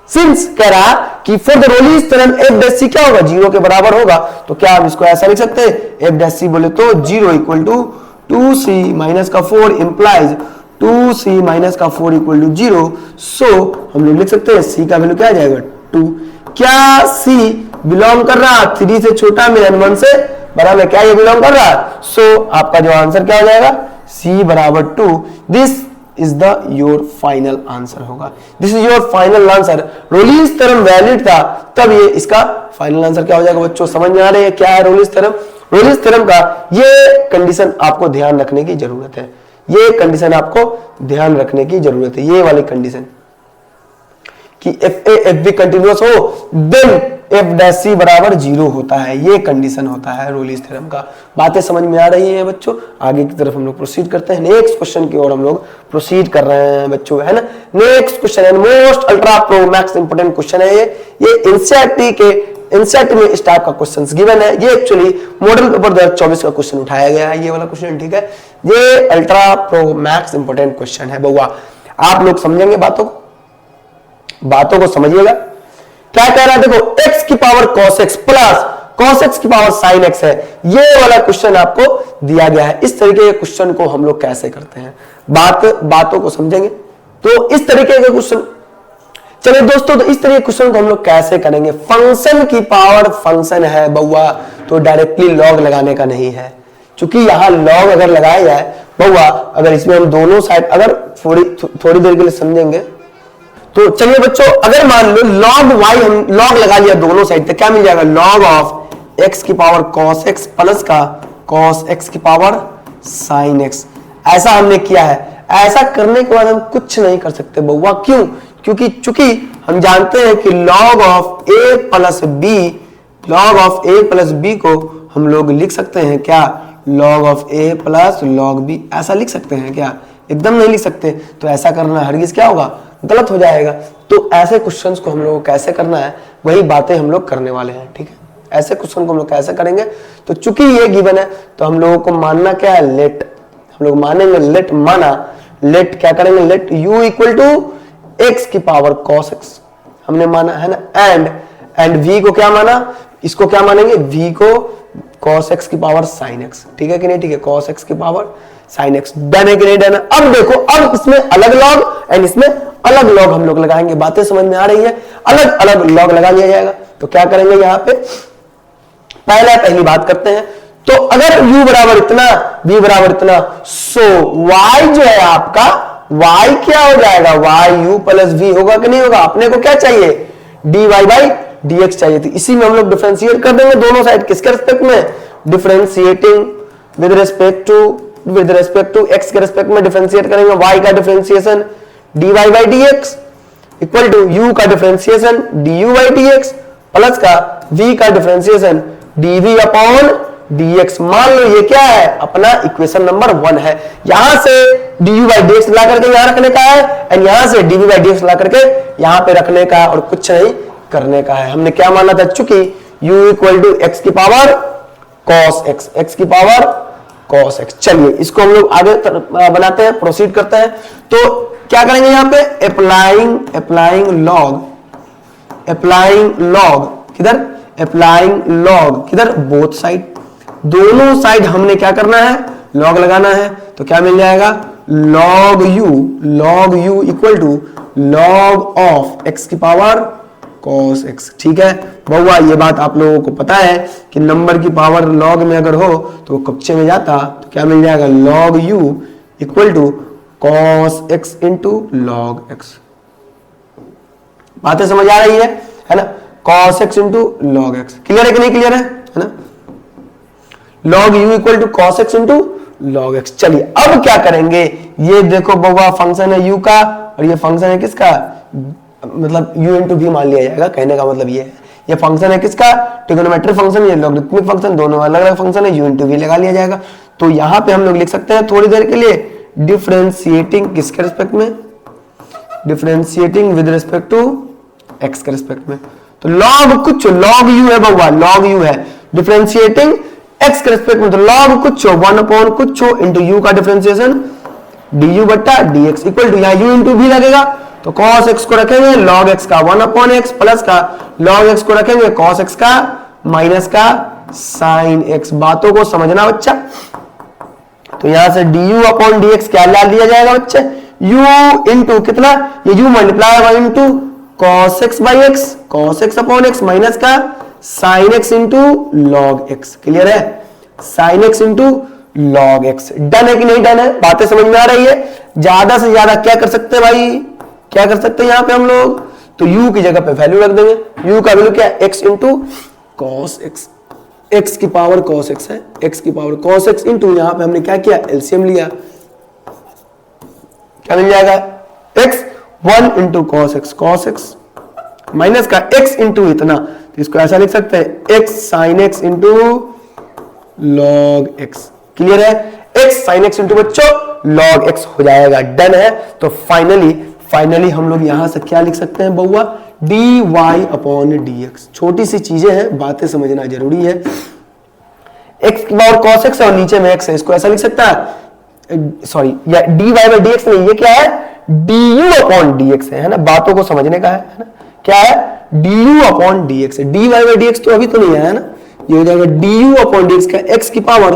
सिंस कह रहा कि for the Rolle's theorem f dash c क्या होगा, 0 के बराबर होगा, तो क्या हम इसको ऐसा लिख सकते हैं, एफ डैश सी बोले तो 0 इक्वल टू 2c माइनस का 4 इंप्लाइज 2c माइनस का 4 इक्वल टू 0। सो हम लोग लिख सकते हैं c का वैल्यू क्या आ जाएगा, 2। क्या c बिलोंग कर रहा 3 से छोटा में 1 से बड़ा में, क्या ये बिलोंग कर रहा, सो आपका जो आंसर क्या हो जाएगा, c बराबर 2। This is the your final answer होगा, this is your final answer. Rolle's theorem valid था, तब ये इसका फाइनल आंसर क्या हो जाएगा। बच्चों समझ में आ रहे हैं क्या है रोलिंस थ्योरम, रोलिंस थ्योरम का ये कंडीशन आपको ध्यान रखने की जरूरत है, ये कंडीशन आपको ध्यान रखने की जरूरत है, ये वाली कंडीशन कि F A F B continuous हो, देन एफ डैश सी बराबर 0 होता है, ये कंडीशन होता है रोलिंस थ्योरम का। बातें समझ में आ रही हैं बच्चों, आगे की तरफ हम लोग प्रोसीड करते हैं, नेक्स्ट क्वेश्चन की ओर हम लोग प्रोसीड कर रहे हैं बच्चों, है ना। नेक्स्ट क्वेश्चन है most ultra pro max important question है, ये एनसीईआरटी के इंसेट में इस टाइप का क्वेश्चंस गिवन है। ये एक्चुअली मॉडल पेपर 2024 का क्वेश्चन उठाया गया है, ये वाला क्वेश्चन, ठीक है। ये ultra pro max important question है बउआ, आप लोग समझेंगे बातों को समझिएगा। क्या कह रहा है, देखो x की power cos x plus cos x की पावर sin x है, ये वाला क्वेश्चन आपको दिया गया है। इस तरीके के क्वेश्चन को हम लोग कैसे करते हैं, बातों को समझेंगे तो इस तरीके के क्वेश्चन। चलिए दोस्तों, तो इस तरह के क्वेश्चन को हम लोग कैसे करेंगे। फंक्शन की पावर फंक्शन है बउआ, तो डायरेक्टली लॉग लगाने का नहीं है, क्योंकि यहां लॉग अगर लगाया जाए बउआ, अगर इसमें हम दोनों साइड अगर थोड़ी देर के लिए समझेंगे तो चलिए बच्चों, अगर मान लो लॉग वाई हम लॉग लगा लिया दोनों साइड, तो क्या मिल जाएगा, लॉग ऑफ एक्स की पावर cos x प्लस का cos x की पावर sin x। ऐसा हमने किया है। ऐसा करने के बाद हम कुछ नहीं कर सकते बउआ, क्यों, क्योंकि चूंकि हम जानते हैं कि log of a plus b, log of a plus b को हम लोग लिख सकते हैं क्या, log of a plus log b, ऐसा लिख सकते हैं क्या, एकदम नहीं लिख सकते, तो ऐसा करना हरगिज क्या होगा, गलत हो जाएगा। तो ऐसे क्वेश्चंस को हम लोग को कैसे करना है, वही बातें हम लोग करने वाले हैं, ठीक है। ऐसे क्वेश्चन को हम लोग कैसे करेंगे, तो चूंकि ये गिवन है तो हम लोगों को मानना क्या है, लेट, हम लोग मानेंगे लेट, माना लेट, क्या करेंगे, let u equal to x की पावर cos x हमने माना है ना, एंड v को क्या माना, इसको क्या मानेंगे, v को cos x की पावर sin x, ठीक है कि नहीं, ठीक है, cos x की पावर sin x, डन है कि नहीं डन है। अब देखो, अब इसमें अलग लॉग एंड इसमें अलग लॉग हम लोग लगाएंगे, बातें समझ में आ रही है, अलग अलग लॉग लगा लिया जाएगा। तो क्या करेंगे यहाँ पे, पहली बात करते हैं, तो अगर u बराबर इतना, v बराबर इतना, सो y जो है आपका, y क्या हो जाएगा, y u प्लस v होगा कि नहीं होगा। अपने को क्या चाहिए, dy बाई dx चाहिए थी, इसी में हम लोग डिफरेंशिएट कर देंगे दोनों साइड, किसके रिस्पेक्ट में, differentiating with respect to x के रिस्पेक्ट में डिफरेंशिएट करेंगे, y का differentiation dy by dx equal to u का differentiation du by dx plus का v का डिफरेंशिएशन dv अपॉन dx। मान लो ये क्या है, अपना इक्वेशन नंबर 1 है, यहां से du बाई dx ला करके यहां रखने का है, एंड यहां से dv बाई dx ला करके यहां पे रखने का है, और कुछ नहीं करने का है। हमने क्या माना था, चूंकि u इक्वल टू एक्स की पावर cos x, x की पावर cos x। चलिए इसको हम लोग आगे बनाते हैं, प्रोसीड करते हैं। तो क्या करेंगे यहाँ पे, अप्लाइंग लॉग किधर, अप्लाइंग लॉग किधर, बोथ साइड, दोनों साइड हमने क्या करना है, लॉग लगाना है। तो क्या मिल जाएगा, log u equal to log of x की पावर cos x, ठीक है बउआ। ये बात आप लोगों को पता है कि नंबर की पावर log में अगर हो तो कच्चे में जाता, तो क्या मिल जाएगा, log u equal to cos x into log x। बातें समझ आ रही है ना, cos x into log x, clear है कि नहीं क्लियर है ना, log u equal to cos x into log x। चलिए अब क्या करेंगे, ये देखो बउआ फंक्शन है u का, और ये फंक्शन है किसका, मतलब u इंटू v मान लिया जाएगा, कहने का मतलब ये है, ये फंक्शन है किसका, ट्रिगोनोमेट्रिक फंक्शन, ये लॉगरिथमिक फंक्शन, दोनों अलग अलग फंक्शन है, u इंटू v लगा लिया जाएगा। तो यहां पे हम लोग लिख सकते हैं थोड़ी देर के लिए, डिफरेंशिएटिंग किसके रिस्पेक्ट में, differentiating with respect to x के रिस्पेक्ट में। तो log कुछ, log u है बउआ, log u है, डिफरेंशिएटिंग x के रिस्पेक्ट में, तो log कुछ 1 अपॉन कुछ इंटू u का डिफरेंशिएशन du बट्टा dx इक्वल टू, यहाँ u इंटू v लगेगा, तो cos x को रखेंगे log x का 1 अपॉन x प्लस का log x को रखेंगे cos x का माइनस का sin x। बातों को समझना बच्चा। तो यहां से du अपॉन dx क्या डाल दिया जाएगा बच्चे, u इंटू कितना, ये u मल्टीप्लाई होगा into cos x by x, cos x upon x minus का sin x into log x। Clear है, sin x into log x। Done है कि नहीं डन है, बातें समझ में आ रही है। ज्यादा से ज्यादा क्या कर सकते हैं भाई, क्या कर सकते हैं यहाँ पे हम लोग, तो u की जगह पे वैल्यू रख देंगे, u का वैल्यू क्या है, x into cos x, x की पावर cos x है, x की पावर cos x इंटू यहाँ पे हमने क्या किया, एलसीएम लिया, क्या मिल जाएगा, x 1 into cos x minus का x इंटू इतना, तो इसको ऐसा लिख सकते हैं x sin x into log x। Clear है, x sin x इंटू बच्चों log x हो जाएगा। डन है। तो फाइनली हम लोग यहां से क्या लिख सकते हैं बउआ, dy अपॉन dx। छोटी सी चीजें हैं, बातें समझना जरूरी है। x की पावर cos x है और नीचे में x है, इसको ऐसा लिख सकता है, सॉरी या dy बाई dx नहीं, ये क्या है, du अपॉन dx है ना, बातों को समझने का है ना, क्या है, du अपॉन dx है, dy बाई dx तो अभी तो नहीं आया ना, ये हो जाएगा du अपॉन dx का x की पावर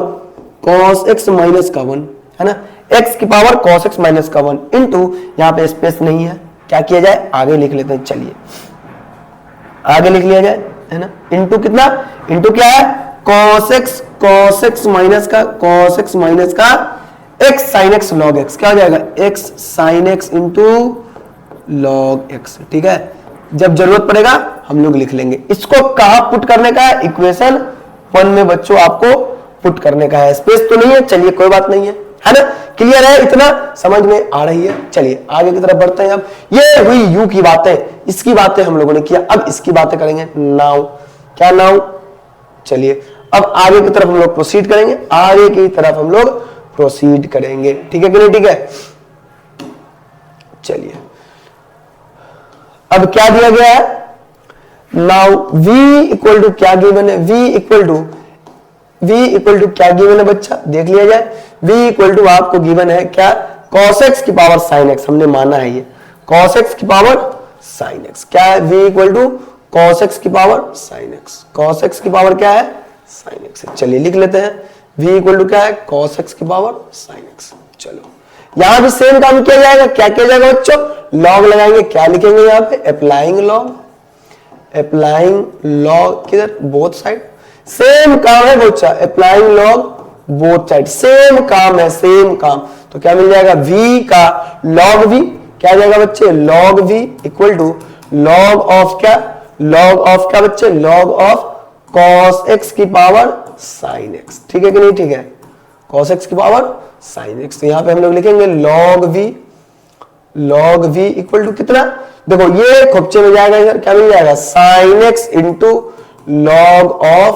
cos x माइनस का 1 है ना, x की पावर cos x माइनस का 1 इंटू, यहाँ पे स्पेस नहीं है, क्या किया जाए, आगे लिख लेते हैं, चलिए आगे लिख लिया जाए है ना, इंटू कितना, इंटू क्या है, cos x माइनस का x sin x log x, क्या हो जाएगा, x sin x into log x। ठीक है, जब जरूरत पड़ेगा हम लोग लिख लेंगे। इसको कहां पुट करने का है, इक्वेशन 1 में बच्चों आपको पुट करने का है, स्पेस तो नहीं है, चलिए कोई बात नहीं है ना, क्लियर है, इतना समझ में आ रही है। चलिए आगे की तरफ बढ़ते हैं। अब ये हुई यू की बातें, इसकी बातें हम लोगों ने किया, अब इसकी बातें करेंगे नाउ। क्या नाउ, चलिए अब आगे की तरफ हम लोग प्रोसीड करेंगे, आगे की तरफ हम लोग प्रोसीड करेंगे, ठीक है कि नहीं, ठीक है। चलिए अब क्या दिया गया है, नाउ v इक्वल टू क्या गिवन है, v इक्वल टू क्या गिवन है बच्चा, देख लिया जाए। v इक्वल टू आपको गिवन है क्या, cos x की पावर sin x, हमने माना है ये cos x की पावर sin x क्या है, v equal to cos x की power sin x, cos x की पावर क्या है sin x है। चलिए लिख लेते हैं, v इक्वल टू क्या है cos x की पावर sin x। चलो यहां भी सेम काम किया जाएगा, क्या किया जाएगा बच्चों, लॉग लगाएंगे, क्या लिखेंगे यहाँ पे, अप्लाइंग लॉग किधर, बोथ साइड, सेम काम है बच्चा, applying log both side, same काम है, सेम काम। तो क्या मिल जाएगा, v का log v क्या जाएगा बच्चे, log v equal to log of क्या बच्चे, log ऑफ cos x की पावर sin x, ठीक है कि नहीं, ठीक है, cos x की पावर sin x। तो यहां पे हम लोग लिखेंगे log v इक्वल टू कितना, देखो ये खुपचे में जाएगा इधर, क्या मिल जाएगा sin x into log of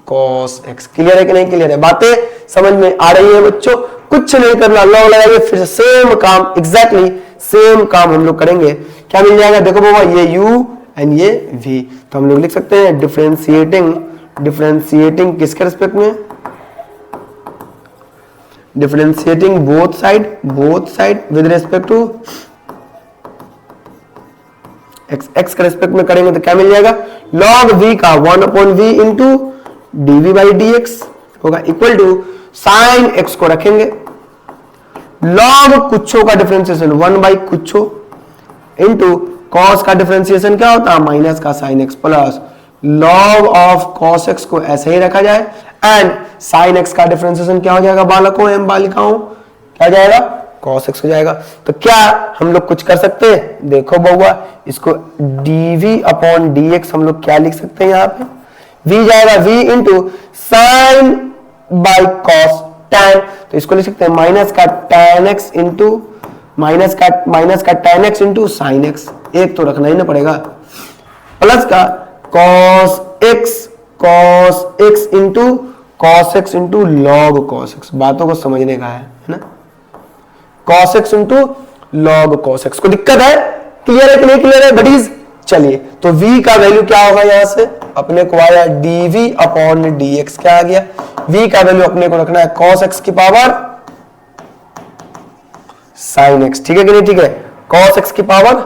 cos x। Clear है कि नहीं, क्लियर है, बातें समझ में आ रही है बच्चों, कुछ नहीं करना, लॉग लगाइए, फिर सेम काम, एग्जैक्टली सेम काम हम लोग करेंगे। क्या मिल जाएगा, देखो बाबा ये u एंड ये v, तो हम लोग लिख सकते हैं डिफरेंशिएटिंग किसके रिस्पेक्ट में, differentiating both side with respect to x के रिस्पेक्ट में करेंगे तो क्या मिल जाएगा, log v का 1/v into dv by dx होगा इक्वल टू साइन x को रखेंगे, log कुछो का डिफरेंशिएशन 1 बाई कुछो इंटू cos का डिफरेंशिएशन क्या होता है माइनस का sin x plus log of cos x को ऐसे ही रखा जाए एंड sin x का डिफरेंशिएशन क्या हो जाएगा बालकों एवं बालिकाओं, क्या जाएगा cos x हो जाएगा। तो क्या हम लोग कुछ कर सकते हैं, देखो बउआ इसको dv अपॉन dx हम लोग क्या लिख सकते हैं, यहाँ पे v जाएगा v into sine by cos tan, तो इसको लिख सकते हैं माइनस का tan x इंटू माइनस का tan x into sine x, एक तो रखना ही ना पड़ेगा, प्लस का cos x into cos x into log cos x, बातों को समझने का है ना, cos x into log cos x। को दिक्कत है, क्लियर है कि नहीं क्लियर है बडीज। चलिए तो v का वैल्यू क्या होगा, यहां से अपने को आया dv अपॉन dx, क्या आ गया, v का वैल्यू अपने को रखना है cos x की पावर sin x, ठीक है कि नहीं, ठीक है, cos x की पावर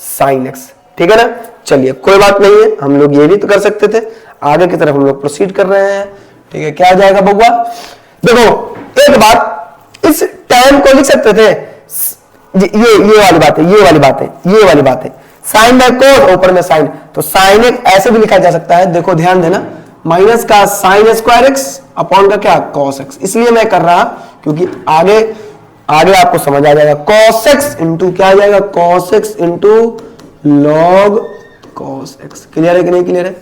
sin x, ठीक है ना। चलिए कोई बात नहीं है, हम लोग ये भी तो कर सकते थे, आगे की तरफ हम लोग प्रोसीड कर रहे हैं, ठीक है। क्या आ जाएगा बउआ, देखो एक बात, इस टाइम को लिख सकते थे, ये वाली बात है, साइन बाय कोस ऊपर में साइन, तो साइन एक्स ऐसे भी लिखा जा सकता है, देखो ध्यान देना, माइनस का साइन स्क्वायर एक्स अपॉन का क्या कॉस एक्स, इसलिए मैं कर रहा क्योंकि आगे आपको समझ आ जाएगा, कॉस एक्स इंटू क्या आ जाएगा, cos x into log cos x. Clear है कि नहीं क्लियर है,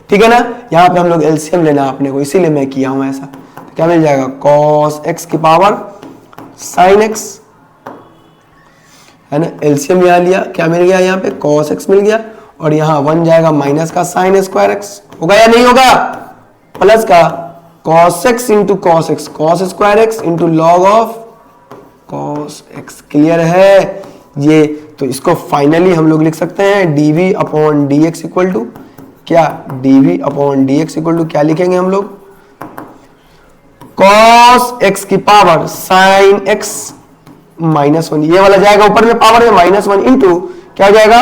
ठीक है ना। यहाँ पे हम लोग एलसीएम लेना अपने को, इसीलिए मैं किया हूं ऐसा, तो क्या मिल जाएगा कॉस एक्स की पावर साइन एक्स, है ना, एलसीएम यहाँ लिया, क्या मिल गया यहाँ पे cos x मिल गया, और यहाँ 1 जाएगा माइनस का साइन स्क्वायर एक्स, होगा या नहीं होगा, प्लस का cos x into cos x, cos square x into log of cos x। Clear है ये, तो इसको फाइनली हम लोग लिख सकते हैं dv upon dx equal to क्या, dv upon dx equal to क्या लिखेंगे हम लोग, cos x की पावर साइन x -1, ये वाला जाएगा ऊपर में पावर में -1 इंटू क्या हो जाएगा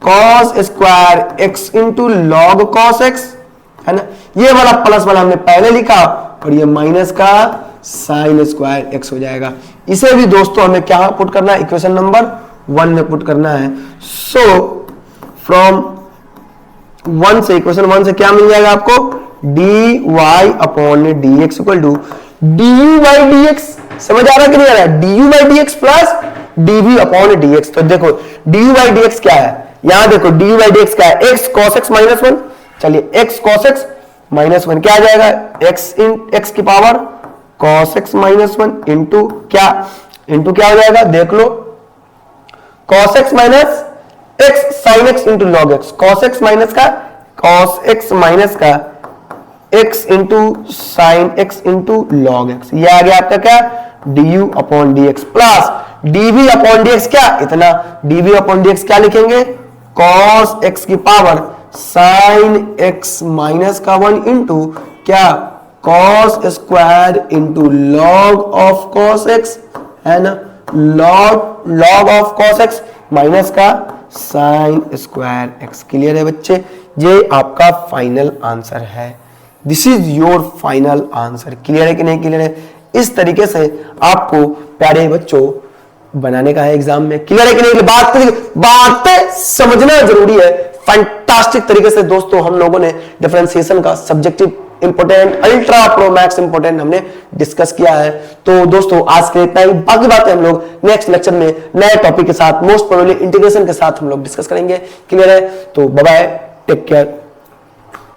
cos square x into log cos x, है ना, ये वाला प्लस वाला हमने पहले लिखा, और ये माइनस का साइन स्क्वायर एक्स हो जाएगा। इसे भी दोस्तों हमें क्या पुट करना है, इक्वेशन नंबर 1 में पुट करना है। सो फ्रॉम 1 से, इक्वेशन 1 से क्या मिल जाएगा आपको, dy upon dx equal to du by dx, समझ आ रहा है कि नहीं आ रहा है, du by dx plus dv upon dx। तो देखो du बाई dx क्या है, यहां देखो du बाई dx क्या है, x cos x -1, चलिए x cos x -1 क्या आ जाएगा, x की पावर cos x -1 इंटू क्या हो जाएगा, देख लो cos x minus x sin x into log x, cos x minus का cos x माइनस का x into sine x into log x, ये आ गया आपका क्या du upon dx plus dv upon dx क्या इतना, डीवी अपॉन डीएक्स क्या लिखेंगे, कॉस एक्स की पावर साइन एक्स माइनस का 1 इंटू क्या cos square into log of cos x, है ना, log of cos x minus का साइन स्क्वायर एक्स। क्लियर है बच्चे, ये आपका फाइनल आंसर है, this is your final answer. Clear है कि नहीं क्लियर है, इस तरीके से आपको प्यारे बच्चों बनाने का है एग्जाम में। क्लियर है कि नहीं, बातें समझना जरूरी है। फैंटास्टिक तरीके से दोस्तों हम लोगों ने डिफरेंशिएशन का subjective important, ultra pro max important हमने डिस्कस किया है। तो दोस्तों आज के इतना ही, बाकी बातें हम लोग नेक्स्ट लेक्चर में नए टॉपिक के साथ, मोस्ट प्रोबेबली इंटीग्रेशन के साथ हम लोग डिस्कस करेंगे। क्लियर है, तो बाय बाय, टेक केयर।